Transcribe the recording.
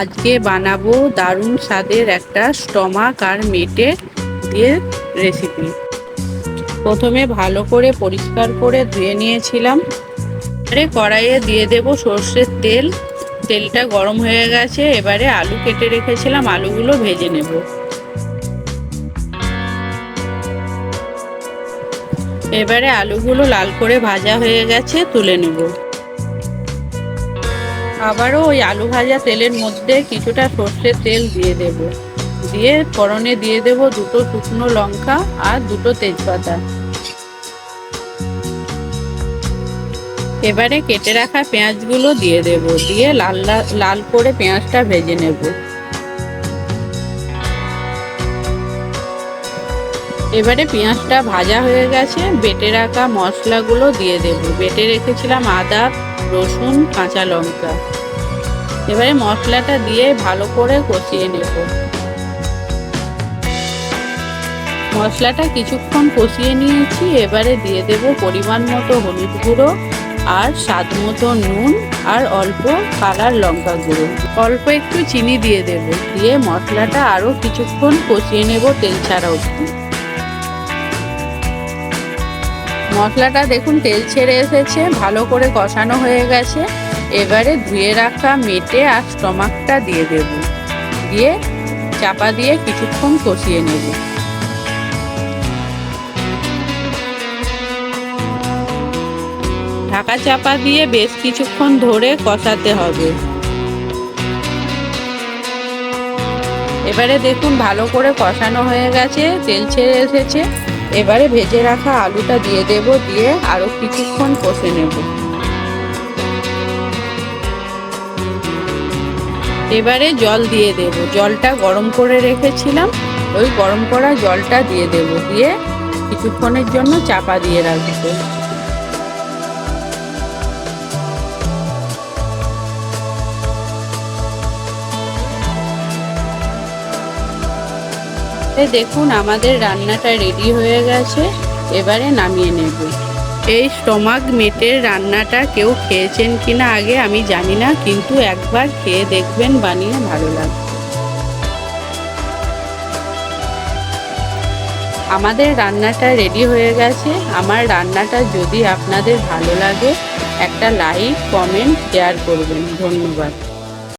আজকে বানাবো দারুণ স্বাদের একটা স্টমাক আর মেটে দিয়ে রেসিপি। প্রথমে ভালো করে পরিষ্কার করে ধুয়ে নিয়েছিলাম। এবারে কড়াইয়ে দিয়ে দেব সর্ষের তেল। তেলটা গরম হয়ে গেছে, এবারে আলু কেটে রেখেছিলাম, আলুগুলো ভেজে নেব। এবারে আলুগুলো লাল করে ভাজা হয়ে গেছে, তুলে নেব। আবারও ওই আলু ভাজা তেলের মধ্যে কিছুটা সর্ষের তেল দিয়ে দেব। দিয়ে ফোড়নে দিয়ে দেব দুটো শুকনো লঙ্কা আর দুটো তেজপাতা। এবারে কেটে রাখা পেঁয়াজগুলো দিয়ে দেব, দিয়ে লাল লাল করে পেঁয়াজটা ভেজে নেব। এবারে পেঁয়াজটা ভাজা হয়ে গেছে, বেটে রাখা মশলাগুলো দিয়ে দেব। বেটে রেখেছিলাম আদা, রসুন, কাঁচা লঙ্কা। এবারে মশলাটা দিয়ে ভালো করে কষিয়ে নেব। মশলাটা কিছুক্ষণ কষিয়ে নিয়েছি, এবারে দিয়ে দেব পরিমাণ মতো হলুদ গুঁড়ো আর স্বাদ মতো নুন আর অল্প কালার লঙ্কা গুঁড়ো, অল্প একটু চিনি দিয়ে দেব। দিয়ে মশলাটা আরও কিছুক্ষণ কষিয়ে নেব তেল ছাড়া অবধি। মশলাটা দেখুন তেল ছেড়ে এসেছে, ভালো করে কষানো হয়ে গেছে। এবারে ধুয়ে রাখা মেটে আর স্টমাকটা দিয়ে দেব, দিয়ে চাপা দিয়ে কিছুক্ষণ কষিয়ে নেব। ঢাকা চাপা দিয়ে বেশ কিছুক্ষণ ধরে কষাতে হবে। এবারে দেখুন ভালো করে কষানো হয়ে গেছে, তেল ছেড়ে এসেছে। এবারে ভেজে রাখা আলুটা দিয়ে দেব, দিয়ে আরো কিছুক্ষণ কষে নেব। এবারে জল দিয়ে দেব, জলটা গরম করে রেখেছিলাম, ওই গরম করা জলটা দিয়ে দেব। দিয়ে কিছুক্ষণের জন্য চাপা দিয়ে রাখবো। দেখুন আমাদের রান্নাটা রেডি হয়ে গেছে, এবারে নামিয়ে নেব। এই স্টমাক মেটের রান্নাটা কেউ খেয়েছেন কিনা আগে আমি জানি না, কিন্তু একবার খেয়ে দেখবেন, বানিয়ে ভালো লাগবে। আমাদের রান্নাটা রেডি হয়ে গেছে। আমার রান্নাটা যদি আপনাদের ভালো লাগে একটা লাইক, কমেন্ট, শেয়ার করবেন। ধন্যবাদ।